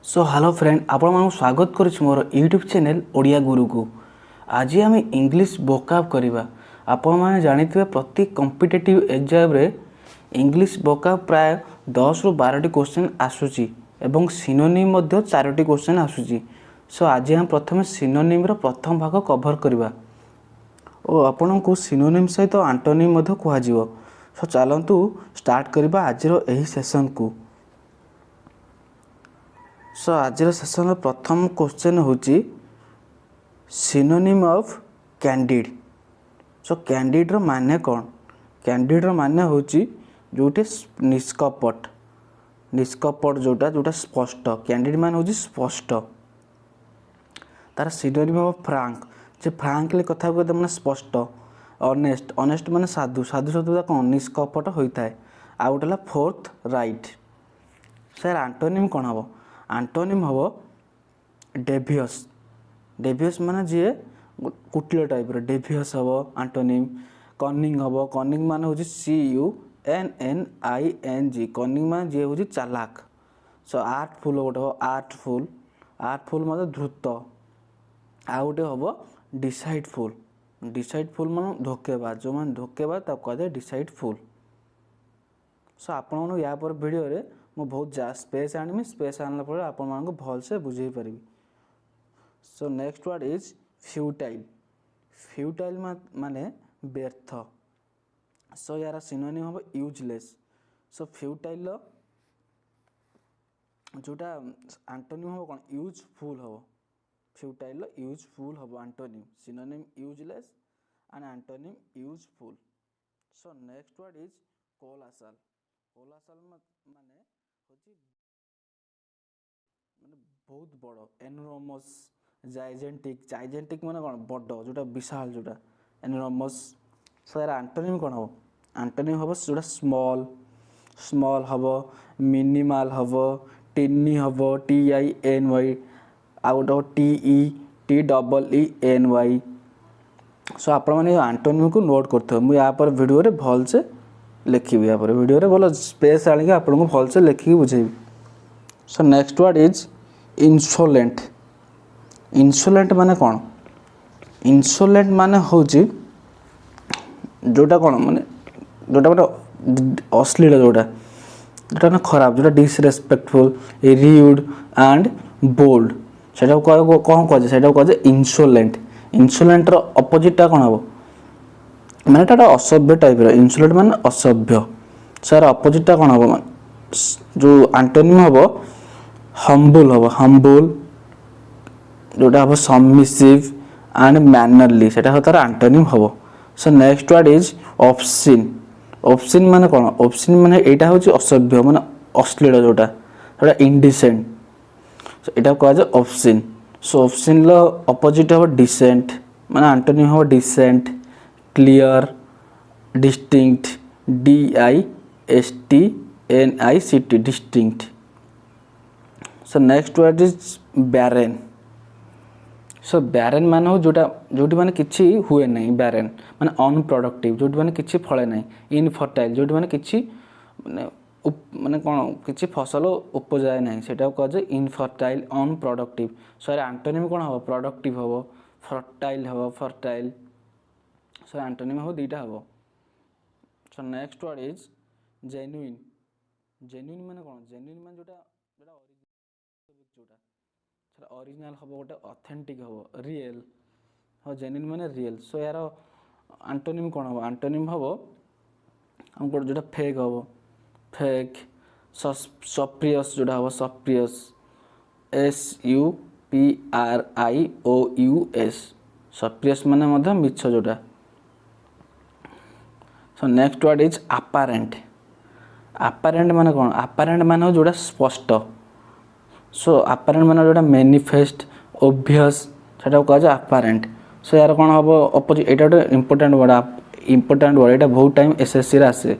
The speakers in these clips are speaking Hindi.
सो हेलो फ्रेंड आपण मानक स्वागत करुछि मोर यूट्यूब चैनल ओडिया गुरु को। आज आम इंग्लिश वोकाब करवा। आपण माने जानिथिबे प्रति कॉम्पिटिटिव एग्जाम रे इंग्लिश वोकाब प्राय 10 रु 12 टी क्वेश्चन आसुची एवं सिनोनिम मध्ये 4 टी क्वेश्चन आसुची। सो आज हम प्रथम सिनोनिम रो प्रथम भाग कवर करवा और आपण को सिनोनिम सहित एंटोनिम मध्ये कुहा जिवो। सो चलंतु स्टार्ट करबा आज रो एही सेशन को। सो आज सेशन प्रथम क्वेश्चन होची synonym of candid. So candid रो माने कौन? कैंडिड रो माने होची जोटे निष्कपट निष्कपट जोटा जोटा स्पष्ट। कैंडिड माने होची स्पष्ट। तार synonym of Frank J frankly कथा को माने स्पष्ट। ऑनेस्ट ऑनेस्ट माने साधु साधु शब्द कौन निष्कपट होता है। आ गोटेला फोर्थ राइट। सर एंटोनिम कौन हम? एंटोनिम हम डेवियस। डेवियस माने जे कुटिल टाइप रो डेवियस हम एंटोनिम। कनिंग हम कनिंग माने होची CUNNING। कनिंग माने जे होची चालाक। सो आर्टफुल गोटे हो आर्टफुल। आर्टफुल माने धूर्त। आ गोटे हम डिसाइडफुल। डिसाइडफुल माने धोकेबाज। जो माने धोकेबाज ता कहते डिसाइडफुल। सो आपण या पर वीडियो रे मु बहुत स्पेस आनी स्पेस आनला पर आपण मानको भल से बुझेई परिबी। So next word is futile. Futile माने व्यर्थ। सो यार सिनोनिम हम यूजलेस। सो फ्यूटाइल जोटा एंटोनिम हम कोन यूजफुल हम। फ्यूटाइल यूजफुल हम antonym. Synonym useless and antonym useful. So next word is colossal. Colossal माने होची माने बहुत बड़। Enormous gigantic. जाइजेंटिक माने कोन बड़ जोटा विशाल जोटा एनोरमस। सो यार एंटोनिम कोन हो? एंटोनिम हबो जोटा स्मॉल। स्मॉल हबो मिनिमल हबो टिनी हबो TINY। आ गोटे TENY। सो आपण माने एंटोनिम को नोट करथो। मु या पर वीडियो रे भल से लिखिबी। या पर वीडियो रे बोलो स्पेस आनी के आपण को भल से लिखि बुझेबी। So next word is insolent. Insolent माने कौन? इंसोलेंट माने होची जोटा कौन माने जोटा माने अश्लील जोटा जोटा ना खराब जोटा डिसरेस्पेक्टफुल र्यूड एंड बोल्ड सेटा को कौन कह सेटा कह इंसोलेंट। इंसोलेंट रो अपोजिट कौन हम माने टाटा असभ्य टाइप रो। इंसोलेंट माने असभ्य। सर अपोजिट कौन हम जो एंटोनिम हम हम्बल हम। हम्बल जोटा हम सबमिसिव एंड मैनरली सेटा हो तार एंटोनिम हम। सो next word is obscene. Obscene माने कौन? ऑब्सीन माने एटा होची असभ्य माने अश्लील जोटा जोटा इंडिसेंट। सो एटा कह जाय ऑब्सीन। सो ऑब्सीन लो अपोजिट हम डिसेंट माने एंटोनिम हम decent clear distinct DISTNICT distinct. So next word is barren. So barren माने हो जोटा जोटी माने किछि हुए नहीं। बैरेन माने अनप्रोडक्टिव जोटी माने किछि फळे नहीं। इनफर्टाइल जोटी माने किछि माने कोन किछि फसल उपजाय नहीं सेटा कह जे इनफर्टाइल अनप्रोडक्टिव। सो एंटोनिम कोन हो? प्रोडक्टिव हो फर्टाइल हो फर्टाइल। सो एंटोनिम हो दीटा हो। सो next word is genuine. Genuine माने कोन? जेन्युइन माने जोटा जोटा ओरिजिनल हम गोटे ऑथेंटिक हम रियल हो। जेन्युइन माने रियल। सो यार एंटोनिम कौन हम? एंटोनिम हम हमको जोटा फेक हम फेक। सप्रियस जोटा हम सप्रियस SUPRIOUS। सप्रियस माने मध्य मिछ जोटा। सो next word is apparent. Apparent माने कौन? अपारेंट माने जोटा स्पष्ट। सो अपारेंट माने जोटा मैनिफेस्ट ऑब्वियस सेटा कह जाय अपारेंट। सो यार कौन हम अपोजिट एटा गोटे इंपोर्टेंट वर्ड एटा बहुत टाइम SSC रे आसे।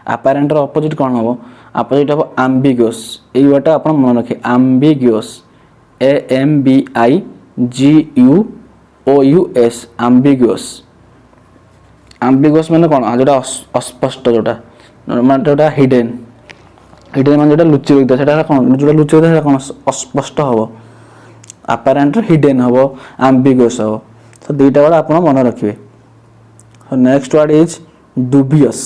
अपारेंट रो अपोजिट कौन हम? अपोजिट हम एम्बिगुअस। एई वर्डटा आपण मन रखे एम्बिगुअस AMBIGUOUS एम्बिगुअस। एम्बिगुअस माने कौन? जोटा अस्पष्ट जोटा माने जोटा हिडन। हिडेन मान जोटा लुचि रही था कौन जोटा लुचि रही था कौन अस्पष्ट हम आपारेंट हिडेन हम आम्बिगस हम तो दुईटा वर्ड आप मन रखिए next word is dubious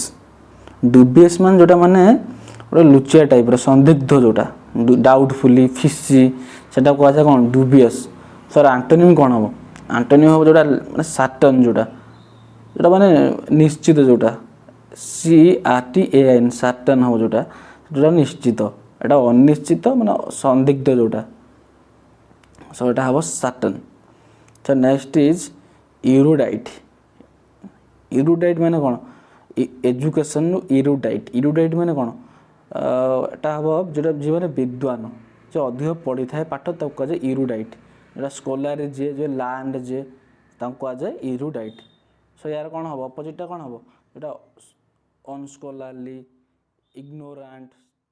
dubious मान जोटा माने गोटे लुचिया टाइप संदिग्ध जोटा डाउटफुली फिसी से कहुए कौन डुबियस सर आंटोनिम कौन हम आंटोनिम हम जोटा माने सर्टन जोटा जोटा माने निश्चित जोटा CRTAN सर्टन हम जोटा जोटा निश्चित एटा अनिश्चित माने संदिग्ध जोटा सो एटा हम सर्टन तो नेक्स्ट इज इरुडाइट इरुडाइट माने कौन एजुकेशन इरुडाइट इरुडाइट माने कौन एटा हम जोटा जीवन विद्वान जो अधिक पढ़ी थाए पाठ ताको कहे इरुडाइट जोटा स्कॉलर जे जो लैंड जे ताको कहे इरुडाइट सो यार कौन हम अपोजिटा कौन हम जोटा अनस्कॉलरली इग्नोरेंट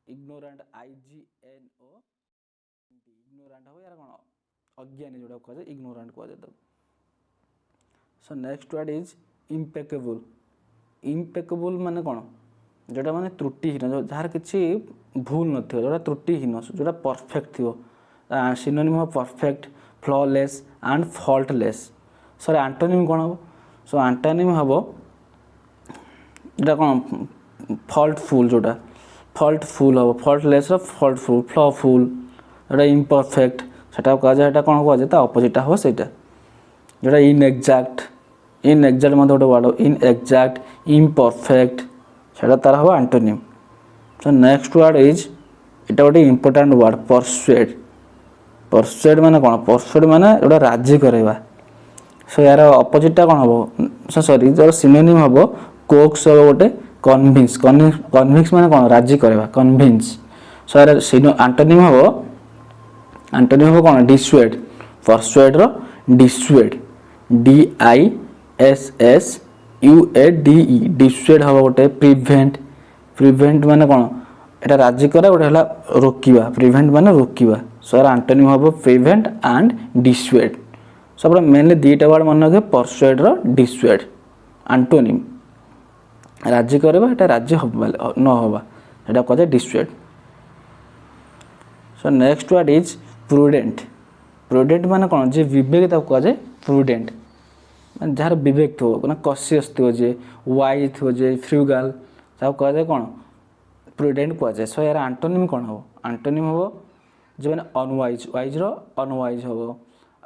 इग्नोरेंट IGNO इग्नोरेंट हम यार कौन अज्ञानी जोटा कहे इग्नोरेंट कहे सो next word is impeccable impeccable माने कौन जोटा माने त्रुटिहीन जो जार किसी भूल न जोटा त्रुटिहीन जोटा परफेक्ट थी synonym of perfect flawless and faultless sir antonym कौन हम सो एंटोनिम हम जोटा कौन फॉल्टफुल जोटा फॉल्टफुल हम फॉल्टलेस फॉल्टफुल फ्लॉफुल जोटा इम्परफेक्ट सेटा कहुए कौन कहुए अपोजिट हम सेटा जोटा इनएग्जैक्ट इनएग्जैक्ट मतलब गोटे वर्ड इनएग्जैक्ट इम्परफेक्ट सेटा तार हम antonym so next word is इटा गोटे इंपोर्टेंट वर्ड परसुएड परसुएड माने कौन परसुएड माने गोटे राजी करवा सो यार अपोजिटा कौन हम सॉरी जो सिनोनिम हम कोक्स हम गोटे कन्विंस कन्विंस माने कौन राजी करवा कन्विंस सो यार एंटोनिम हम कौन डिसुएड परसुएड रो डिसुएड DISSUADE डिसुएड हम गोटे प्रिभेंट प्रिभेंट माने कौन एटा राजी करा गोटे हला रोकिबा प्रिभेंट माने रोकिबा सो यार एंटोनिम हम प्रिभेंट एंड डिसुएड सो आपण मेनली दीटा वर्ड मन रखे परसुएड रो डिसुएड एंटोनिम राजी करबा एटा राजी न होबा एटा कहे dissuade so next word is prudent prudent माने कौन जे विवेक ताको कहे प्रूडेंट माने जार विवेक थो माने कॉशियस थो जे वाइज थो जे फ्रूगल ताको कहे कौन प्रूडेंट कहे सो यार एंटोनिम कौन हो एंटोनिम हो जे माने अनवाइज वाइज रो अनवाइज हो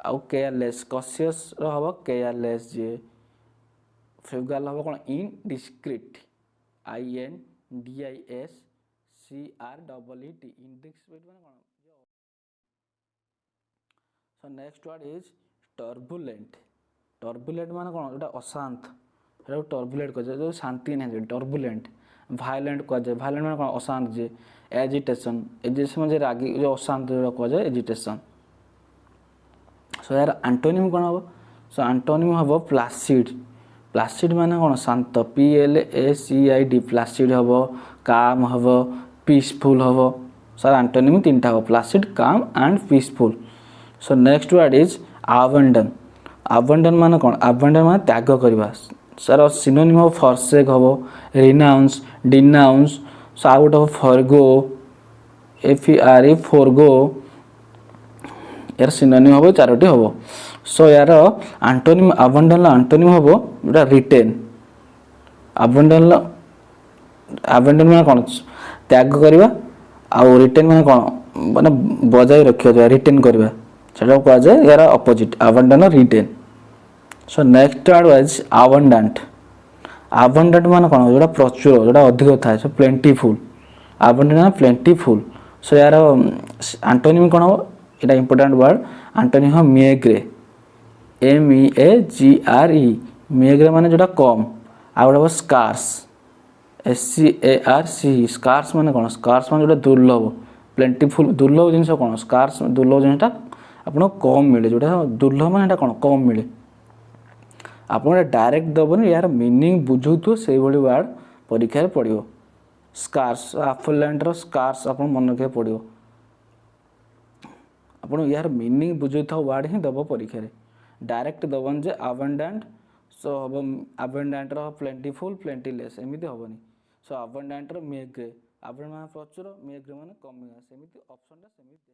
आउ केयरलेस कॉशियस रो हो केयरलेस जे फ्रूगल हो कौन इनडिस्क्रीट INDISCREET इनडिस्क्रीट माने कौन सो next word is turbulent turbulent माने कौन जोटा अशांत सेटा टर्बुलेंट कहे जो शांति नहीं टर्बुलेंट वायलेंट कहे वायलेंट माने कौन अशांत जे एजिटेशन एजिटेशन जे रागी जो अशांत जो कहे एजिटेशन सो यार एंटोनिम कौन हम सो एंटोनिम हम प्लासिड प्लासिड माने कौन शांत PLACID प्लासिड हम काम हम पीसफुल हम सर एंटोनिम तीनटा हम प्लासिड काम and peaceful so next word is abandon abandon माने कौन अबंडन माने त्याग करवा सर सिनोनिम ऑफ फॉरसेक हम renounce denounce so out of forgo FERE forgo यार सिनोनिम हम चारोटी हम सो यार एंटोनिम अबंडन एंटोनिम हम जोटा रिटेन अबंडन अबंडन माने कौन त्याग करवा आउ रिटेन माने कौन माने बजाय रखिया रिटेन करवा सेटा कहा जाए यार opposite abandon retain so next word was abundant abundant माने कौन जोटा प्रचुर जोटा अधिक थाए सो प्लेंटीफुल अबंडेंट माने प्लेंटीफुल सो यार एंटोनिम कौन हो इटा इंपोर्टेंट वर्ड एंटोनिम हम मेग्रे MEAGRE मेग्रे माने जोटा कम आ गोटे स्कार्स SCARS स्कार्स माने कौन स्कार्स माने जोटा दुर्लभ प्लेंटीफुल दुर्लभ जिनस कौन स्कार्स दुर्लभ जिनटा आपन कम मिले जोटा दुर्लभ माने कौन कम मिले आप डायरेक्ट दबनी यार मीनिंग बुझुथु से भली वर्ड परीक्षा पड़ो स्कार्स आफुलैंड स्कार्स आप मन रखा पड़ो आप यार मीनिंग बुझुथा वर्ड ही दब परीक्षा डायरेक्ट दबन जे अबंडेंट सो हम अबंडेंट प्लेंटीफुल प्लेंटीलेस एमती हेनी सो अबंडेंट मेग्रे ଆଭରେଜ ମାନେ ପ୍ରଚୁର, ମେଗ୍ର ମାନେ କମିବା, ସେମିତି ଅପସନଟା ସେମିତି।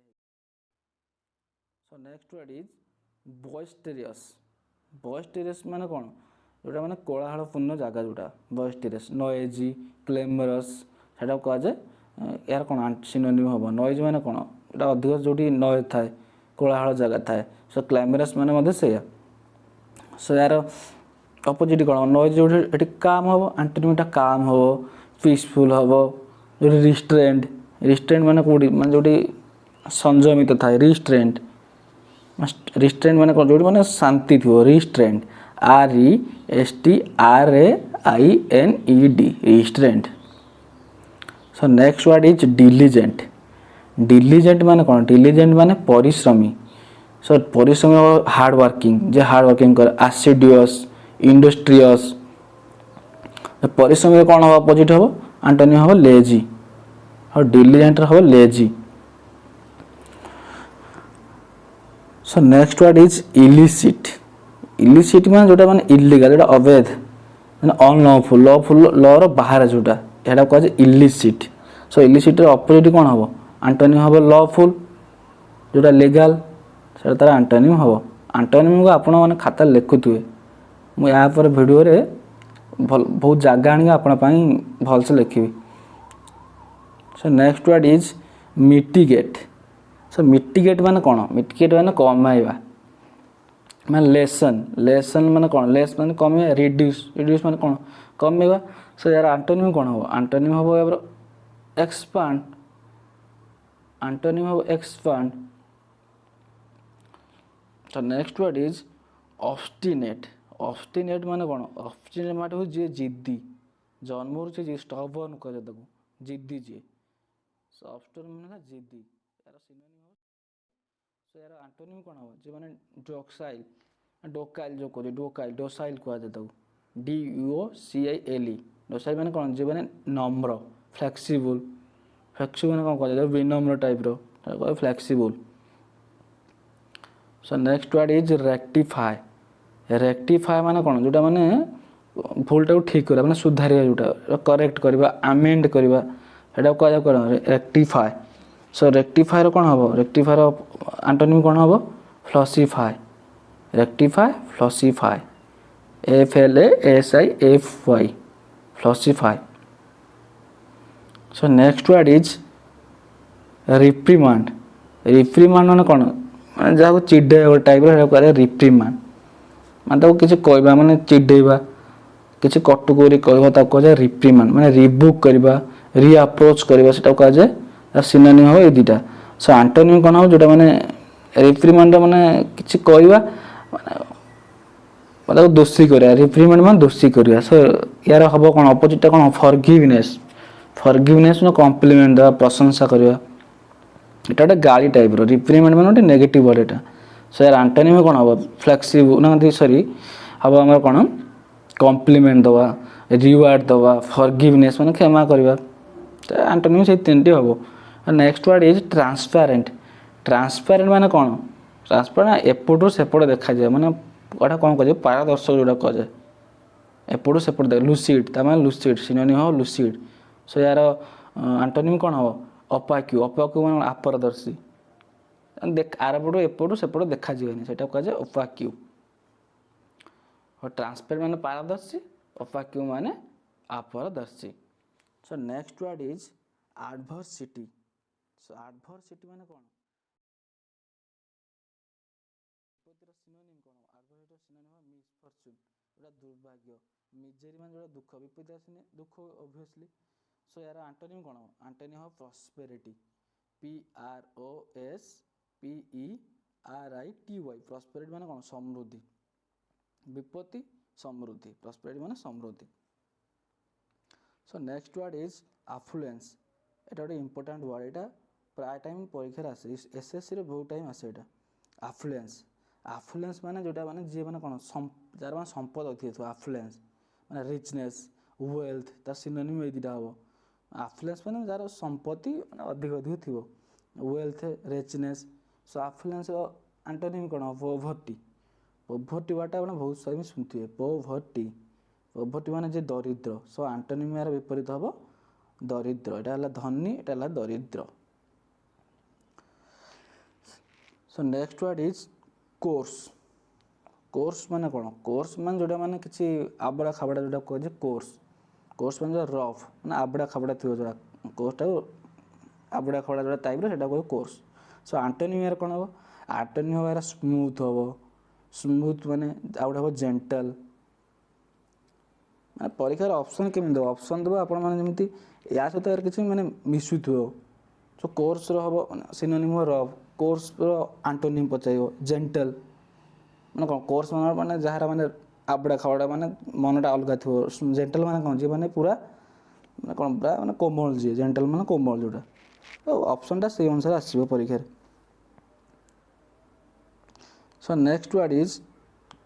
So next word is boisterous. Boisterous ମାନେ କ'ଣ? ଯେଉଁଟା ମାନେ କୋଳାହଳପୂର୍ଣ୍ଣ ଜାଗା, ଯେଉଁଟା ବଏଷ୍ଟେରିୟସ୍। ନଏଜି, କ୍ଲେମରସ୍ ସେଇଟାକୁ କୁହାଯାଏ। ଏହାର କ'ଣ ସିନୋନିମ୍ ହେବ? ନଏଜ୍ ମାନେ କ'ଣ? ଏଇଟା ଅଧିକ ଯେଉଁଠି ନଏଜ୍ ଥାଏ, କୋଳାହଳ ଜାଗା ଥାଏ। ସୋ କ୍ଲେମରସ୍ ମାନେ ମଧ୍ୟ ସେଇଆ। ସୋ ଏହାର ଅପୋଜିଟ୍ କ'ଣ? ନଏଜ୍ ଯେଉଁଠି ଏଠି କାମ୍ ହେବ, ଆଣ୍ଟୋନିମ୍ଟା କାମ୍ ହେବ, ପିସଫୁଲ୍ ହେବ। ଯେଉଁଠି ରିଷ୍ଟ୍ରେଣ୍ଟ, ରିଷ୍ଟ୍ରେଣ୍ଟ ମାନେ କେଉଁଠି? ମାନେ ଯେଉଁଠି ସଂଯମିତ ଥାଏ, ରିଷ୍ଟ୍ରେଣ୍ଟ। ରିଷ୍ଟ୍ରେଣ୍ଟ ମାନେ କ'ଣ? ଯେଉଁଠି ମାନେ ଶାନ୍ତି ଥିବ, restrained. RESTRAINED, restrained. So next word is diligent. Diligent ମାନେ କ'ଣ? ଡିଲିଜେଣ୍ଟ ମାନେ ପରିଶ୍ରମୀ। ସୋ ପରିଶ୍ରମୀ ହେବ ହାର୍ଡ଼ ୱାର୍କିଂ, ଯେ ହାର୍ଡ଼ ୱାର୍କିଂ କରେ। ଆସିଡିୟସ୍, ଇଣ୍ଡଷ୍ଟ୍ରିୟସ୍। ପରିଶ୍ରମୀରେ କ'ଣ ହେବ? ଅପୋଜିଟ୍ ହେବ, ଆଣ୍ଟୋନିମ୍ ହେବ ଲେଜି। ଆଉ ଡିଲିଜେଣ୍ଟର ହେବ lazy. So next word is illicit. Illicit ମାନେ ଯେଉଁଟା ମାନେ ଇଲିଗାଲ, ଯେଉଁଟା ଅବୈଧ, ମାନେ ଅନଲଫୁଲ୍, ଲର ବାହାରେ ଯେଉଁଟା, ଏଇଟା କୁହାଯାଏ ଇଲିସିଟ୍। ସୋ ଇଲିସିଟ୍ର ଅପୋଜିଟ୍ କ'ଣ ହେବ? ଆଣ୍ଟୋନିମ୍ ହେବ ଲଫୁଲ୍, ଯେଉଁଟା ଲିଗାଲ, ସେଇଟା ତା'ର ଆଣ୍ଟୋନିମ୍ ହେବ। ଆଣ୍ଟୋନିମ୍କୁ ଆପଣମାନେ ଖାତାରେ ଲେଖୁଥିବେ। ମୁଁ ୟା ପରେ ଭିଡ଼ିଓରେ ବହୁତ ଜାଗା ଆଣିକି ଆପଣ ପାଇଁ ଭଲସେ ଲେଖିବି। So next word is mitigate. So mitigate ମାନେ କ'ଣ? ମିଟିଗେଟ୍ ମାନେ କମାଇବା, ମାନେ ଲେସନ୍ ମାନେ କ'ଣ? ଲେସ୍ ମାନେ କମାଇବା, ରିଡ୍ୟୁସ୍ ମାନେ କ'ଣ? କମାଇବା। ସୋ ଏହାର ଆଣ୍ଟୋନିମ୍ କ'ଣ ହେବ? ଆଣ୍ଟୋନିମ୍ ହେବ ଏହାର ଏକ୍ସପାଣ୍ଡ। ଆଣ୍ଟୋନିମ୍ ହେବ expand. So next word is obstinate. Obstinate ମାନେ କ'ଣ? ଅବଷ୍ଟିନେଟ୍ ମାନେ ହେଉଛି ଯିଏ ଜିଦ୍ଦି, ଜନ୍ମରୁ ସେ ଯିଏ ଷ୍ଟବର୍ନ କୁହାଯାଏ ତାକୁ, ଜିଦ୍ଦି ଯିଏ। ସୋ ଅବଷ୍ଟିନେଟ୍ ମାନେ ଜିଦ୍ଦି। ଏହାର ସିନୋନିମ୍ ହେବ। ସୋ ଏହାର ଆଣ୍ଟୋନିମ୍ କ'ଣ ହେବ? ଯେ ମାନେ ଡୋକ୍ସାଇଲ୍, ଡୋକାଇଲ୍ ଯେଉଁ କହୁଛି, ଡୋସାଇଲ୍ କୁହାଯାଏ ତାକୁ, DOCILE। ଡୋସାଇଲ୍ ମାନେ କ'ଣ? ଯେ ମାନେ ନମ୍ର, ଫ୍ଲେକ୍ସିବୁଲ୍। ଫ୍ଲେକ୍ସିବୁଲ୍ ମାନେ କ'ଣ କୁହାଯାଏ? ବିନମ୍ର ଟାଇପ୍ର, ତାକୁ କୁହାଯାଏ flexible. So next word is rectify. Rectify ମାନେ କ'ଣ? ଯେଉଁଟା ମାନେ ଭୁଲଟାକୁ ଠିକ୍ କରିବା, ମାନେ ସୁଧାରିବା, ଯେଉଁଟା କରେକ୍ଟ କରିବା, ଆମେଣ୍ଡ କରିବା, ସେଇଟାକୁ କୁହାଯାଏ କ'ଣ? ରେକ୍ଟିଫାଏ। ସୋ ରେକ୍ଟିଫାଏର କ'ଣ ହେବ? ରେକ୍ଟିଫାଏର ଆଣ୍ଟୋନିମ୍ କ'ଣ ହେବ? Falsify. Rectify, falsify, FLASIFY, falsify. So next word is reprimand. Reprimand ମାନେ କ'ଣ? ମାନେ ଯାହାକୁ ଚିଡ଼େଇବା ଗୋଟେ ଟାଇପ୍ର, ସେଇଟାକୁ କୁହାଯାଏ ରିପ୍ରିମାଣ୍ଡ। ମାନେ ତାକୁ କିଛି କହିବା, ମାନେ ଚିଡ଼େଇବା, କିଛି କଟୁ କରି କହିବା, ତାକୁ କୁହାଯାଏ ରିପ୍ରିମାଣ୍ଡ। ମାନେ ରିବୁକ୍ କରିବା, ରିଆପ୍ରୋଚ୍ କରିବା, ସେଇଟାକୁ କୁହାଯାଏ। ସିନୋନିମ୍ ହେବ ଏଇ ଦୁଇଟା। ସୋ ଆଣ୍ଟୋନିମ୍ କ'ଣ ହେବ? ଯେଉଁଟା ମାନେ ରିପ୍ରିମାଣ୍ଡ ମାନେ କିଛି କହିବା, ମାନେ ତାକୁ ଦୋଷୀ କରିବା। ରିପ୍ରିମାଣ୍ଡ ମାନେ ଦୋଷୀ କରିବା। ସୋ ୟାର ହେବ କ'ଣ? ଅପୋଜିଟ୍ଟା କ'ଣ? ଫରଗିଭନେସ୍। ଫରଗିଭନେସ୍ ମାନେ କମ୍ପ୍ଲିମେଣ୍ଟ ଦେବା, ପ୍ରଶଂସା କରିବା। ଏଇଟା ଗୋଟେ ଗାଳି ଟାଇପ୍ର। ରିପ୍ରିମାଣ୍ଡ ମାନେ ଗୋଟେ ନେଗେଟିଭ୍ ୱାର୍ଡ଼ ଏଇଟା। ସୋ ୟାର ଆଣ୍ଟୋନିମ୍ କ'ଣ ହେବ? ଫ୍ଲେକ୍ସିବୁଲ୍, ହେବ ଆମର କ'ଣ? କମ୍ପ୍ଲିମେଣ୍ଟ ଦେବା, ରିୱାର୍ଡ଼ ଦେବା, ଫରଗିଭନେସ୍ ମାନେ କ୍ଷମା କରିବା। ଆଣ୍ଟୋନିମ୍ ସେଇ ତିନିଟି ହେବ। Next word is transparent. Transparent ମାନେ କ'ଣ? ଟ୍ରାନ୍ସପାରେଣ୍ଟ ଏପଟୁ ସେପଟ ଦେଖାଯାଏ, ମାନେ ଏଇଟା କ'ଣ କୁହାଯାଏ? ପାରଦର୍ଶକ ଯେଉଁଟା କୁହାଯାଏ, ଏପଟୁ ସେପଟ ଦେଖ। ଲୁସିଡ୍, ତା ମାନେ ଲୁସିଡ୍, ସିନୋନିମ୍ ହେବ ଲୁସିଡ୍। ସୋ ୟାର ଆଣ୍ଟୋନିମ୍ କ'ଣ ହେବ? ଅପାକ୍ୟୁ। ଅପାକ୍ୟୁ ମାନେ ଅପାରଦର୍ଶୀ, ଆରପଟୁ ଏପଟୁ ସେପଟ ଦେଖାଯିବନି, ସେଇଟା କୁହାଯାଏ ଅପାକ୍ୟୁ। ଟ୍ରାନ୍ସପେରେଣ୍ଟ ମାନେ ପାରଦର୍ଶୀ, ଅପାକ୍ୟୁ ମାନେ ଅପାରଦର୍ଶୀ। So next word is adversity. So adversity ମାନେ କ'ଣ? ବିପତ୍ତିର ସିନୋନିମ୍ କ'ଣ? ଆଡଭର୍ସିଟିର ସିନୋନିମ୍ ହେବ ମିସଫର୍ଚୁନ୍, ଯେଉଁଟା ଦୁର୍ଭାଗ୍ୟ। ମିଜେରି ମାନେ ଯେଉଁଟା ଦୁଃଖ, ବିପତ୍ତି ଆସିନେ ଦୁଃଖ ଅବଭିୟସଲି। ସୋ ୟାର ଆଣ୍ଟୋନିମ୍ କ'ଣ? ଆଣ୍ଟୋନିମ୍ ହେବ ପ୍ରସ୍ପେରିଟି, PROSPERITY। ପ୍ରସ୍ପେରିଟି ମାନେ କ'ଣ? ସମୃଦ୍ଧି। ବିପତ୍ତି, ସମୃଦ୍ଧି। ପ୍ରସ୍ପେରିଟି ମାନେ ସମୃଦ୍ଧି। So next word is affluence. ଏଇଟା ଗୋଟେ ଇମ୍ପୋର୍ଟାଣ୍ଟ ୱାର୍ଡ଼। ଏଇଟା ପ୍ରାୟ ଟାଇମ୍ ପରୀକ୍ଷାରେ ଆସେ, SSCରେ ବହୁତ ଟାଇମ୍ ଆସେ ଏଇଟା। ଆଫ୍ଲୁଏନ୍ସ। ଆଫ୍ଲୁଏନ୍ସ ମାନେ ଯେଉଁଟା ମାନେ ଯିଏ ମାନେ କ'ଣ? ଯାହାର ମାନେ ସମ୍ପଦ ଅଧିକ ଥିବ, ଆଫ୍ଲୁଏନ୍ସ ମାନେ ରିଚନେସ୍, ୱେଲ୍ଥ। ତା ସିନୋନିମ୍ ଏଇ ଦୁଇଟା ହେବ। ଆଫ୍ଲୁଏନ୍ସ ମାନେ ଯାହାର ସମ୍ପତ୍ତି ମାନେ ଅଧିକ ଥିବ, ୱେଲ୍ଥ, ରିଚନେସ୍। ସୋ ଆଫ୍ଲୁଏନ୍ସର ଆଣ୍ଟୋନିମ୍ କ'ଣ? ପୋଭର୍ଟି। ପୋଭର୍ଟି ୱାର୍ଡ଼ଟା ଆପଣ ବହୁତ ସାରା ଶୁଣିଥିବେ, ପୋଭର୍ଟି। ପୋଭର୍ଟି ମାନେ ଯେ ଦରିଦ୍ର। ସୋ ଆଣ୍ଟୋନିମ୍ ଏହାର ବିପରୀତ ହେବ दरिद्र एटा हला धनी एटा हला दरिद्र सो next word is course course माने कोन कोर्स माने जोटा माने किछि आबड़ा खाबड़ा जोटा कहै छै कोर्स माने रफ माने आबड़ा खाबड़ा थियो जोटा कोर्स टा आबड़ा खाबड़ा जोटा टाइप रो सेटा कहै कोर्स सो एंटोनिम यार कोन हो एंटोनिम हो यार स्मूथ माने आउट हो जेंटल माने परीक्षार ऑप्शन केमि दो ऑप्शन दबो आपण माने जेमिति या सहित यार किछि माने मिसुथो सो कोर्स रो हबो सिनोनिम हो रफ कोर्स रो एंटोनिम पचाइबो जेंटल माने कोन कोर्स माने जहारा माने आबड़ा खावड़ा माने मनटा अलगा थो जेंटल माने कोन जे माने पूरा माने कोन पूरा माने कोमल जे जेंटल माने कोमल जोटा तो ऑप्शन टा से अनुसार आसीबो परीक्षा सो नेक्स्ट वर्ड इज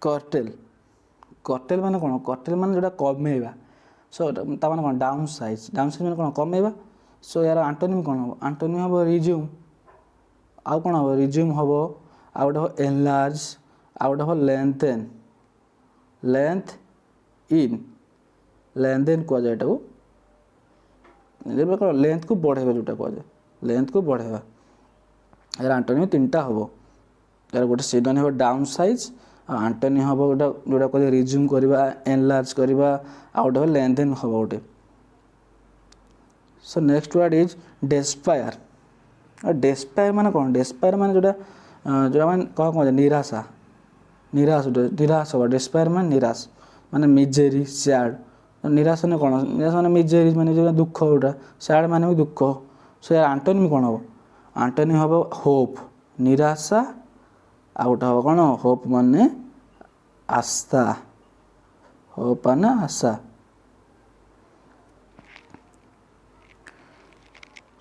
कर्टेल माने कोन कर्टेल माने जोटा कमेबा सो ता माने कोन डाउन साइज माने कोन कमेबा सो यार एंटोनिम कोन हो एंटोनिम हो रिज्यूम आउ कोन हो रिज्यूम हो आउट हो एनलार्ज आउट हो लेंथ इन को जाय टाको जेबे को लेंथ को बढ़ेबा जोटा को जाय लेंथ को बढ़ेबा यार एंटोनिम तीनटा हो यार गोटे सिनोनिम हो डाउन साइज एंटोनिम हो जोटा को रिज्यूम करबा एनलार्ज करबा आउट हो लेंथ इन हो गोटे सो नेक्स्ट वर्ड इज डेस्पायर माने कोन डेस्पायर माने जोटा माने कोन निराश हो डेस्पायर माने निराश माने मिजेरी सैड निराश ने कोन निराश माने मिजेरी माने जो दुख होटा सैड माने भी दुख सो यार एंटोनिम कोन हो एंटोनिम हो होप निराशा आउट हो कोन होप माने आस्था होप ना आशा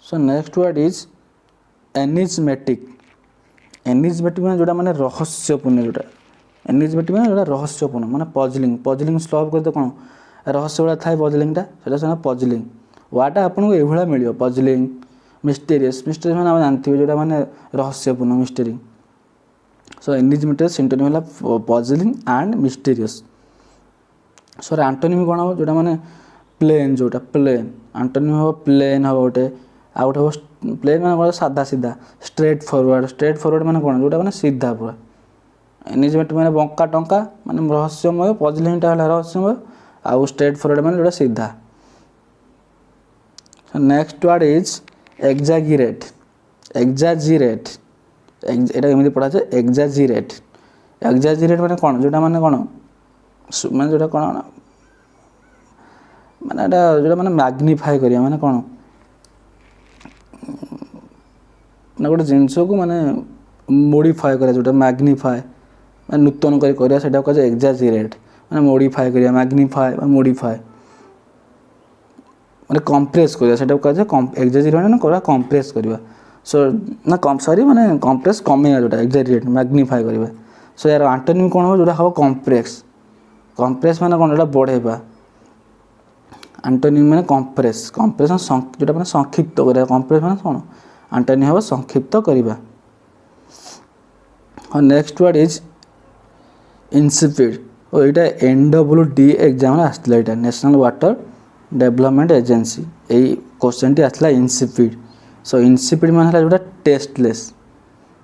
सो नेक्स्ट वर्ड इज एनिज्मेटिक माने जोटा माने रहस्यपूर्ण जोटा एनिज्मेटिक माने जोटा रहस्यपूर्ण माने पजलिंग सॉल्व करते कोन रहस्य वाला थाय पजलिंग टा सेटा सना पजलिंग वाटा आपन को एभला मिलियो पजलिंग मिस्टीरियस माने आप जानथिबे जोटा माने रहस्यपूर्ण मिस्टरी सो एनिज्मेटिक सिंटोनिम होला puzzling and mysterious so antonym कोन हो जोटा माने प्लेन जोटा प्लेन एंटोनिम हो प्लेन हो गोटे आउट हो प्लेन माने सादा सीधा स्ट्रेट फॉरवर्ड माने कोन जोटा माने सीधा पूरा एनिज्मेटिक माने बंका टंका माने रहस्यमय पजलिंग टा होला रहस्यमय आ स्ट्रेट फॉरवर्ड माने जोटा सीधा सो नेक्स्ट वर्ड इज एग्जाजिरेट एटा केमिति पढा छै एग्जाजिरेट माने कोन जोटा माने जोटा कोन माने एटा जोटा माने मैग्निफाई करिया माने कोन ना गोटे जिनस को माने मॉडिफाई करिया जोटा मैग्निफाई माने नूतन करिया सेटा कहै एग्जाजिरेट माने मॉडिफाई करिया मैग्निफाई मॉडिफाई माने कंप्रेस करिया सेटा कहै एग्जाजिरेट माने कोरा कंप्रेस करिया सो ना कम सॉरी माने कंप्रेस कमेया जोटा एग्जाजिरेट मैग्निफाई करिया सो यार एंटोनिम कोन हो जोटा हो कंप्रेस माने कोन जोटा बढ़ेबा एंटोनिम माने कंप्रेस जोटा माने संक्षिप्त करिया कंप्रेस माने कोन एंटोनिम हो संक्षिप्त करिबा और नेक्स्ट वर्ड इज इंसिपिड और एटा NWD एग्जाम रे आस्थिला एटा नेशनल वाटर डेवलपमेंट एजेंसी ए क्वेश्चन टी आस्थिला इंसिपिड सो इंसिपिड माने हला जोटा टेस्टलेस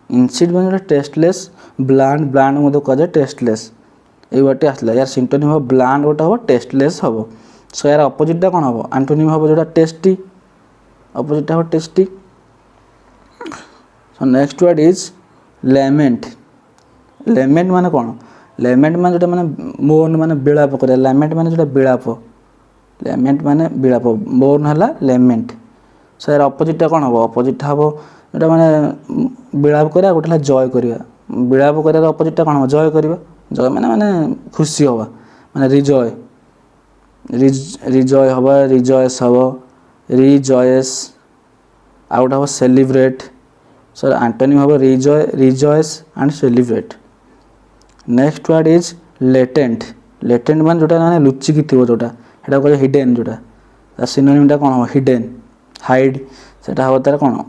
माने जोटा टेस्टलेस ब्लांड मधे कजे टेस्टलेस ए वाटे आस्थिला यार सिंटोनिम हो ब्लांड ओटा हो टेस्टलेस हो सो यार अपोजिट टा कोन हो एंटोनिम हो जोटा टेस्टी अपोजिट टा हो tasty so next word is lament माने कोन लेमेंट माने जोटा माने मोन माने बिलाप करे लेमेंट माने जोटा बिलाप मोन हला लेमेंट सो यार अपोजिट टा कोन हो अपोजिट हबो जोटा माने बिलाप करे गोटला जॉय करिया बिलाप करे अपोजिट टा कोन हो जॉय करिवा जॉय माने खुशी होबा माने रिजॉय होबा रिजॉयस होबो रिजॉयस आउट हो सेलिब्रेट सो एंटोनिम हो rejoice and celebrate next word is latent माने जोटा माने लुचि की थिबो जोटा हेटा कहै हिडन जोटा सिनोनिम टा कोन हो हिडन हाइड सेटा हो तार कोन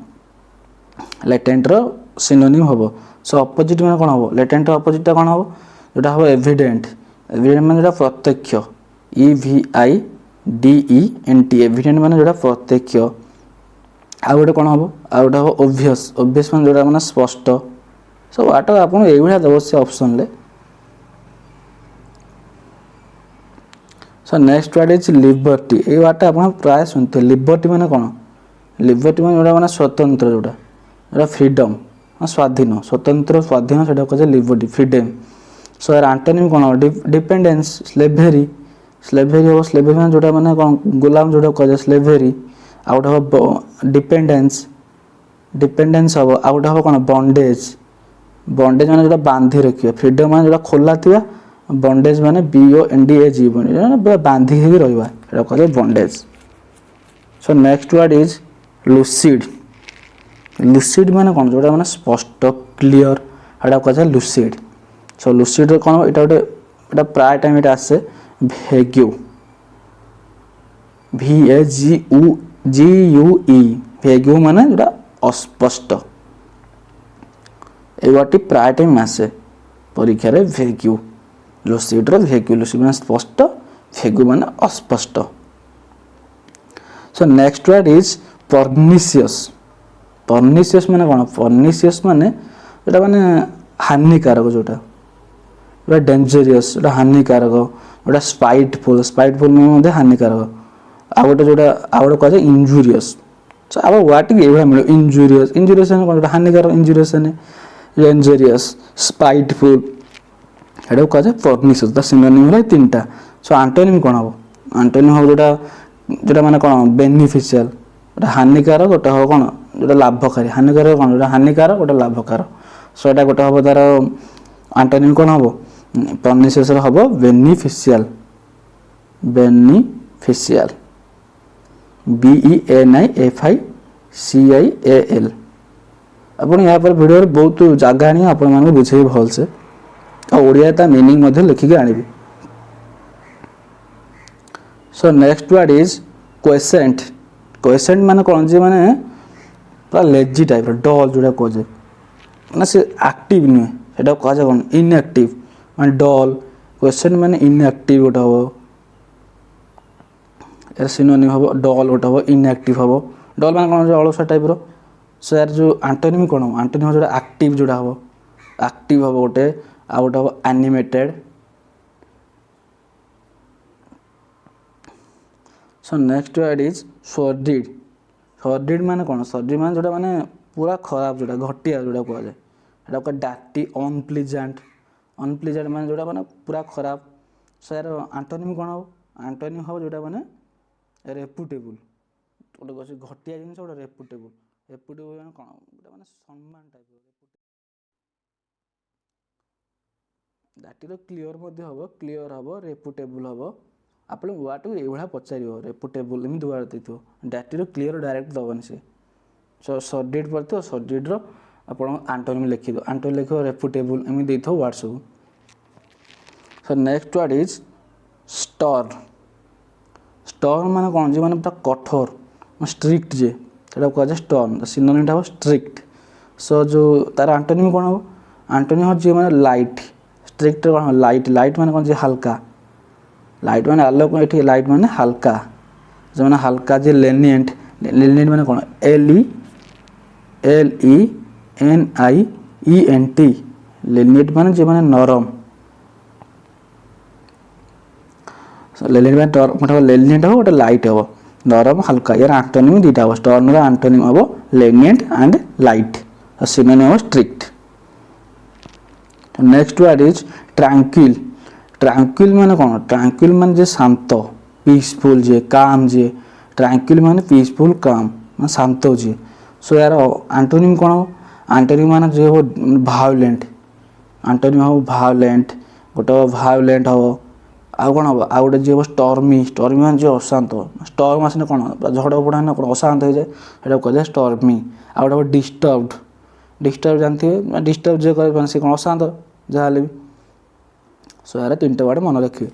लेटेंट रो सिनोनिम होबो सो अपोजिट माने कोन होबो लेटेंट रो अपोजिट टा कोन होबो जोटा हो एविडेंट माने जोटा प्रत्यक्ष EVIDENT DENT एविडेंट माने जोटा प्रत्यक्ष आ गोटे कौन हम आ गोटे हम ओब्वियस ओब्वियस माने जोटा माने स्पष्ट सब आट आप ये दब से ऑप्शन ले सो नेक्स्ट वर्ड इज लिबर्टी ये वर्डटा आप प्राय शुणुते लिबर्टी माने कौन लिबर्टी माने जोटा माने स्वतंत्र जोटा जोटा फ्रीडम स्वाधीन स्वतंत्र स्वाधीन से कहे लिबर्टी फ्रीडम सो यार आंटोनिम कौन डिपेंडेंस स्लेभरी स्लेभरी हम स्लेभरी माने जोटा माने कौन गुलाम जोटा कहे स्लेभरी आ गोटे हम डिपेंडेंस डिपेंडेंस हम आ गोटे हम कौन बंडेज बंडेज माने जोटा बांधी रखियो फ्रीडम माने जोटा खोला थिया बंडेज माने BONDAG बांधी ही रहिबा एटा कहले bondage so next word is lucid lucid माने कौन जोटा माने स्पष्ट क्लियर एटा कहले लुसिड सो लुसिड रे कौन एटा गोटे एटा प्राय टाइम एटा आसे भेग्यू VAGUE भेग्यू माने जोटा अस्पष्ट ए वर्डटी प्राय टाइम आसे परीक्षा रे भेग्यू लुसिड रे भेग्यू लुसिड माने स्पष्ट भेग्यू माने अस्पष्ट सो next word is pernicious pernicious माने कौन पर्निशियस माने जोटा माने हानिकारक जोटा जोटा डेंजरियस जोटा हानिकारक जोटा स्पाइटफुल माने हानिकारक आ गोटे जोटा आ गोटे कहे इंजुरियस सो अब वर्ड टी एभा मिले इंजुरियस इंजुरियस माने कौन हानिकारक इंजुरियस माने डेंजरियस स्पाइटफुल एटा कहे पर्निशियस द सिनोनिम है तीनटा सो आंटोनिम कौन हम आंटोनिम हम जोटा जोटा माने कौन बेनिफिशियल गोटे हानिकारक गोटे हम कौन जोटा लाभकारी हानिकारक कौन जोटा हानिकारक गोटे लाभकार सो एटा गोटे हम तार आंटोनिम कौन हम पर्निशियस हम बेनिफिशियल बेनिफिशियल BENIFICIAL अपन यहाँ पर वीडियो बहुत जगह आनी आपण माने बुझे भल से ओडिया ता मीनिंग मध्ये लिखिके आनिबे so next word is quiescent quiescent माने कौन जे माने पूरा लेजी टाइप डल जोड़ा कहे माने से एक्टिव नुहे सेटा कहे कौन इनएक्टिव माने डल क्वेसेंट माने इनएक्टिव गोटा हम यार सिनोनिम हम डल गोटा हम इनएक्टिव हम डल माने कौन अलसा टाइप रो सो यार जो आंटोनिम कौन हम आंटोनिम जोड़ा एक्टिव जोड़ा हम एक्टिव हम गोटे आ गोटे हम animated so next word is sordid sordid माने कौन सॉर्डिड माने जोटा माने पूरा खराब जोटा घटिया जोटा कह जाए एटा को डार्टी अनप्लीजेंट माने जोटा माने पूरा खराब सो यार आंटोनिम कौन हो आंटोनिम हो जोटा माने रेपुटेबल गोटे कह घटिया जिनिस गोटे रेपुटेबल माने कौन गोटे माने सम्मान टाइप डार्टी क्लियर हम क्लियर हम रेपुटेबल हम आप वार्ड को ये पचार रेपुटेबल एमती वार्ड देते डार्टी क्लियर डायरेक्ट दबन से सो सॉर्डिड पड़े सॉर्डिड आप आंटोनिम लिखिद आंटोनिम लिख रेपुटेबल एमती देते वार्ड सब सो next word is stern stern माने कौन जे माने पूरा कठोर स्ट्रिक्ट जे सेटा कह स्टर्न सिनोनिम हम स्ट्रिक्ट सो जो तार आंटोनिम कौन हम आंटोनिम हम जे माने लाइट स्ट्रिक्ट कौन लाइट लाइट माने कौन जे हल्का लाइट माने आलोक ये लाइट माने हल्का जो माने हल्का जे लेनिएंट लेनिएंट माने कौन LENIENT लेनिएंट माने जे माने नरम लेनिएंट माने लेनिएंट हो गोटे लाइट हो नरम हल्का यार आंटोनिम दुटा हो स्टर्न रा आंटोनिम हो लेनिएंट एंड लाइट सिनोनिम हो strict next word is tranquil tranquil माने कौन ट्रैंक्विल माने जे शांत पीसफुल जे काम जे ट्रैंक्विल माने पीसफुल काम माने शांत जे सो यार आंटोनिम कौन हो आंटोनिम माने जे हो वायोलेंट आंटोनिम हो वायोलेंट गोटे वायोलेंट हो आ कौन हम आ गोटे जे स्टर्मी स्टर्मी माने जे अशांत स्टर्म आसने कौन झड़ पड़ा ना कौन अशांत हो जाए एटा कहे स्टर्मी आ गोटे डिस्टर्ब्ड डिस्टर्ब जानते हैं डिस्टर्ब जे कहे से कौन अशांत जहाँ भी सो यार तीनटा वर्ड मन रखिए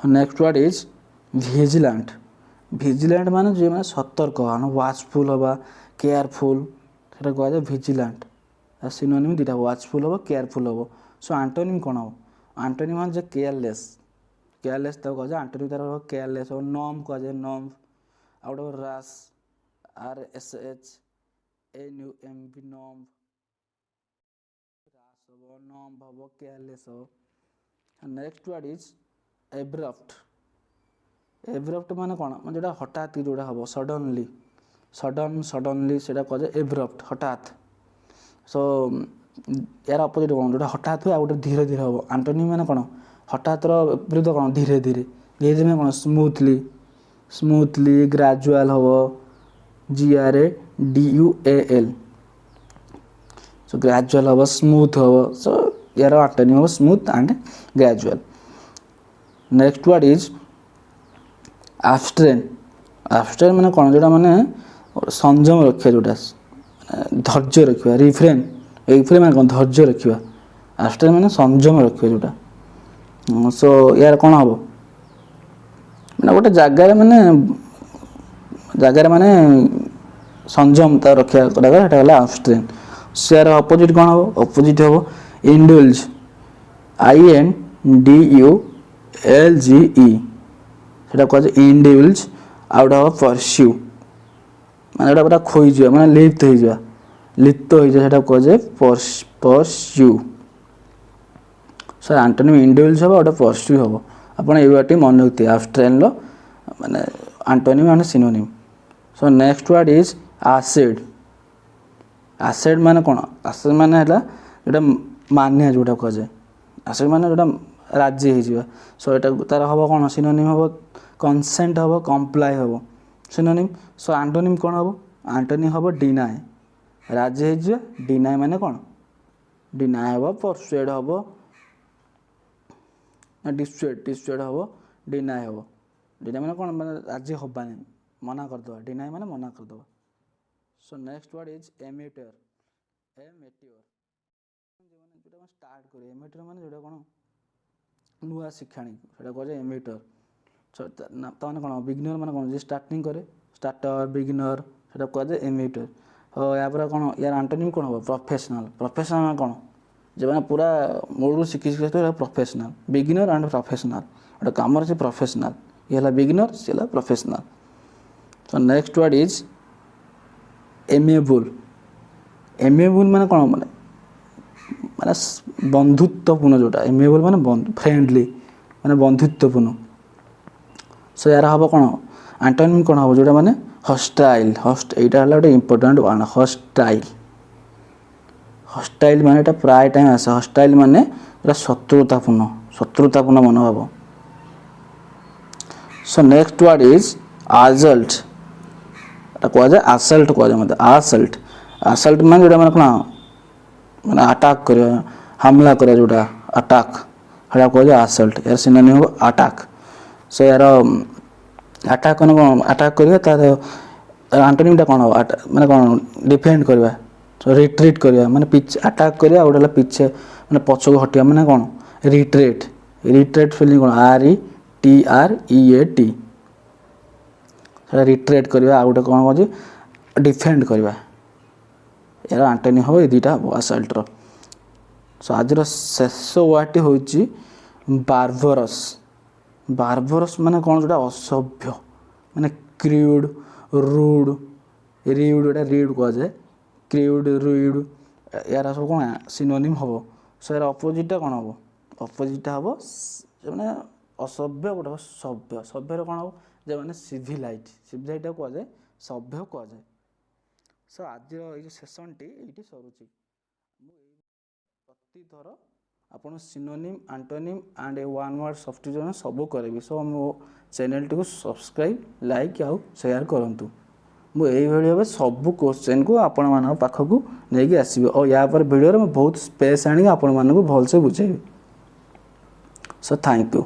नेक्स्ट वर्ड इज भिजिलांट भिजिलांट माने जे माने सतर्क माने वाचफुल हवा केयरफुल सेटा कह जाए भिजिलांट सिनोनिम दुटा वाचफुल हम केयरफुल हम सो आंटोनिम कौन हम आंटोनिम माने जे केयरलेस କେୟାରଲେସ୍ ତାକୁ କୁହାଯାଏ। ଆଣ୍ଟୋନିମ୍ ତାର ହେବ କେୟାରଲେସ୍ ହେବ। ନମ୍ବ କୁହାଯାଏ ନମ୍ବ। ଆଉ ଗୋଟେ ହେବ ରାସ୍ RSHNUMB ନମ୍ବ। ରାସ୍ ହେବ ନମ୍ବ ହେବ କେୟାରଲେସ୍ ହେବ। Next word is abrupt. Abrupt ମାନେ କ'ଣ ମାନେ ଯେଉଁଟା ହଠାତ୍ ଯେଉଁଟା ହେବ ସଡନଲି ସେଇଟା କୁହାଯାଏ ଏବ୍ରପ୍ଟ ହଠାତ୍। ସୋ ୟାର ଅପୋଜିଟ୍ କ'ଣ ଯେଉଁଟା ହଠାତ୍ ହୁଏ ଆଉ ଗୋଟେ ଧୀରେ ଧୀରେ ହେବ। ଆଣ୍ଟୋନିମ୍ ମାନେ କ'ଣ ହଠାତ୍ର ବିରୁଦ୍ଧ କ'ଣ ଧୀରେ ଧୀରେ ମାନେ କ'ଣ ସ୍ମୁଥଲି ଗ୍ରାଜୁଆଲ୍ ହେବ GRADUAL। ସୋ ଗ୍ରାଜୁଆଲ୍ ହେବ ସ୍ମୁଥ୍ ହେବ। ସୋ ୟାର ଆଣ୍ଟୋନିମ୍ ହେବ smooth and gradual. Next word is abstain. Abstain ମାନେ କ'ଣ ଯେଉଁଟା ମାନେ ସଂଯମ ରଖିବା ଯେଉଁଟା ଧୈର୍ଯ୍ୟ ରଖିବା। ରିଫ୍ରେନ୍ ମାନେ କ'ଣ ଧୈର୍ଯ୍ୟ ରଖିବା। ଆବଷ୍ଟ୍ରେନ୍ ମାନେ ସଂଯମ ରଖିବା ଯେଉଁଟା। ସୋ ୟାର କ'ଣ ହେବ ମାନେ ଗୋଟେ ଜାଗାରେ ମାନେ ସଂଯମ ତା ରଖିବା ଜାଗା ସେଟା ହେଲା ଆବଷ୍ଟ୍ରେନ୍। ସୋ ୟାର ଅପୋଜିଟ୍ କ'ଣ ହେବ ଅପୋଜିଟ୍ ହେବ ଇଣ୍ଡୁଲ୍ଜ INDULGE ସେଟା କୁହାଯାଏ ଇଣ୍ଡୁଲ୍ଜ। ଆଉ ଗୋଟେ ହେବ ପରସ୍ୟୁ ମାନେ ଏଇଟା ପୁରା ଖୋଇଯିବା ମାନେ ଲିପ୍ତ ହେଇଯିବା ସେଟା କୁହାଯାଏ ପରସ୍ୟୁ। ସାର୍ ଆଣ୍ଟୋନିମ୍ ଇଣ୍ଡୁଲ୍ଜ ହେବ ଗୋଟେ ପରସ୍ୟୁ ହେବ। ଆପଣ ଏଇ ୱାର୍ଡ଼ଟି ମନେ ରଖିଥିବେ ଆବଷ୍ଟ୍ରେନ୍ର ମାନେ antonym and synonym. So next word is acid. Acid ମାନେ କ'ଣ ଆସିଡ୍ ମାନେ ହେଲା ଯେଉଁଟା ମାନିଆ ଯେଉଁଟା କୁହାଯାଏ। ଆସିଡ୍ ମାନେ ଯେଉଁଟା ରାଜି ହେଇଯିବା। ସୋ ଏଇଟା ତାର ହେବ କ'ଣ ସିନୋନିମ୍ ହେବ କନସେଣ୍ଟ ହେବ କମ୍ପ୍ଲାଏ ହେବ ସିନୋନିମ୍। ସୋ ଆଣ୍ଟୋନିମ୍ କ'ଣ ହେବ ଆଣ୍ଟୋନିମ୍ ହେବ ଡିନାଏ ରାଜି ହେଇଯିବା। ଡିନାଏ ମାନେ କ'ଣ ଡିନାଏ ହେବ ପରସୁଏଡ୍ ହେବ ଡିସୁଏଡ୍ ହେବ ଡିନାଏ ହେବ। ଡିନାଏ ମାନେ କ'ଣ ମାନେ ରାଜି ହେବାନି ମନା କରିଦେବା। ଡିନାଏ ମାନେ ମନା କରିଦେବା। So next word is emitter. ଯେଉଁଟା ଆମେ ଷ୍ଟାର୍ଟ କରିବା ଏମିଟର ମାନେ ଯେଉଁଟା କ'ଣ ନୂଆ ଶିକ୍ଷାଣୀ ସେଇଟା କୁହାଯାଏ ଏମିଟର। ତାମାନେ କ'ଣ ବିଗିନର ମାନେ କ'ଣ ଯିଏ ଷ୍ଟାର୍ଟିଂ କରେ ଷ୍ଟାର୍ଟର ବିଗିନର ସେଇଟା କୁହାଯାଏ ଏମିଟର। ୟା ପରେ କ'ଣ ୟାର ଆଣ୍ଟୋନିମ୍ କ'ଣ ହେବ ପ୍ରଫେସନାଲ୍। ପ୍ରଫେସନାଲ୍ ମାନେ କ'ଣ ଯେଉଁମାନେ ପୁରା ମୂଳରୁ ଶିଖି ପ୍ରଫେସନାଲ୍। ବିଗିନର ଆଣ୍ଡ ପ୍ରଫେସନାଲ୍ ଗୋଟେ କାମରେ ସେ ପ୍ରଫେସନାଲ୍। ଇଏ ହେଲା ବିଗିନର ସିଏ ହେଲା professional. So next word is amiable. Amiable ମାନେ କ'ଣ ମାନେ ବନ୍ଧୁତ୍ୱପୂର୍ଣ୍ଣ ଯେଉଁଟା ଏମିଏବୁଲ୍ ମାନେ ଫ୍ରେଣ୍ଡଲି ମାନେ ବନ୍ଧୁତ୍ୱପୂର୍ଣ୍ଣ। ସୋ ୟାର ହେବ କ'ଣ ଆଣ୍ଟୋନିମ୍ କ'ଣ ହେବ ଯେଉଁଟା ମାନେ ହଷ୍ଟାଇଲ୍। ଏଇଟା ହେଲା ଗୋଟେ ଇମ୍ପୋର୍ଟାଣ୍ଟ ୱାର୍ଡ଼ ହଷ୍ଟାଇଲ୍ ମାନେ ଏଇଟା ପ୍ରାୟ ଟାଇମ୍ ଆସେ। ହଷ୍ଟାଇଲ୍ ମାନେ ଏଇଟା ଶତ୍ରୁତାପୂର୍ଣ୍ଣ ମନୋଭାବ। So next word is assault. ଏଟା କୁହାଯାଏ ଆସଲ୍ଟ କୁହାଯାଏ ମୋତେ ଆସଲ୍ଟ ମାନେ ଯେଉଁଟା ମାନେ କ'ଣ ମାନେ ଆଟାକ୍ କରିବା ହାମଲା କରିବା ଯେଉଁଟା ଆଟାକ୍ ସେଇଟା କୁହାଯାଏ ଆସଲ୍ଟ। ଏହାର ସିନୋନିମ୍ ହେବ ଆଟାକ୍। ସୋ ୟାର ଆଟାକ୍ ମାନେ କ'ଣ ଆଟାକ୍ କରିବା ତାର ଆଣ୍ଟୋନିମ୍ଟା କ'ଣ ହେବ ମାନେ କ'ଣ ଡିଫେଣ୍ଡ କରିବା। ସୋ ରିଟ୍ରିଟ୍ କରିବା ମାନେ ଆଟାକ୍ କରିବା। ଆଉ ଗୋଟେ ହେଲା ପିଛେ ମାନେ ପଛକୁ ହଟିବା ମାନେ କ'ଣ ରିଟ୍ରେଟ୍ ଫିଲିଂ କ'ଣ RETREAT ସେଇଟା ରିଟ୍ରେଟ୍ କରିବା। ଆଉ ଗୋଟେ କ'ଣ କହୁଛି ଡିଫେଣ୍ଡ କରିବା। ଏହାର ଆଣ୍ଟୋନିମ୍ ହେବ ଏ ଦୁଇଟା ହେବ ଆସଲ୍ଟର। ସୋ ଆଜିର ଶେଷ ୱାର୍ଡ଼ଟି ହେଉଛି ବାର୍ବରସ୍। ମାନେ କ'ଣ ଯେଉଁଟା ଅସଭ୍ୟ ମାନେ କ୍ରୁଡ୍ ରୁଡ୍ ଏଇଟା ରିଡ୍ କୁହାଯାଏ କ୍ରୁଡ୍ ରୁଡ୍ ୟାର ସବୁ କ'ଣ ସିନୋନିମ୍ ହେବ। ସୋ ୟାର ଅପୋଜିଟ୍ଟା କ'ଣ ହେବ ଅପୋଜିଟ୍ଟା ହେବ ମାନେ ଅସଭ୍ୟ ଗୋଟେ ହେବ ସଭ୍ୟର କ'ଣ ହେବ ଯେଉଁମାନେ ସିଭିଲାଇଟ୍ କୁହାଯାଏ ସଭ୍ୟ କୁହାଯାଏ। ସୋ ଆଜିର ଏଇ ଯେଉଁ ସେସନ୍ଟି ଏଇଠି ସରୁଛି। ମୁଁ ପ୍ରତିଥର ଆପଣ synonym antonym and one word substitution ସବୁ କରିବି। ସୋ ମୋ ଚ୍ୟାନେଲ୍ଟିକୁ ସବସ୍କ୍ରାଇବ୍ ଲାଇକ୍ ଆଉ ସେୟାର କରନ୍ତୁ। ମୁଁ ଏଇଭଳି ଭାବେ ସବୁ କୋଶ୍ଚିନ୍କୁ ଆପଣମାନଙ୍କ ପାଖକୁ ନେଇକି ଆସିବି। ଆଉ ୟା ପରେ ଭିଡ଼ିଓରେ ମୁଁ ବହୁତ ସ୍ପେସ୍ ଆଣିକି ଆପଣମାନଙ୍କୁ ଭଲସେ ବୁଝେଇବି। Show thank you.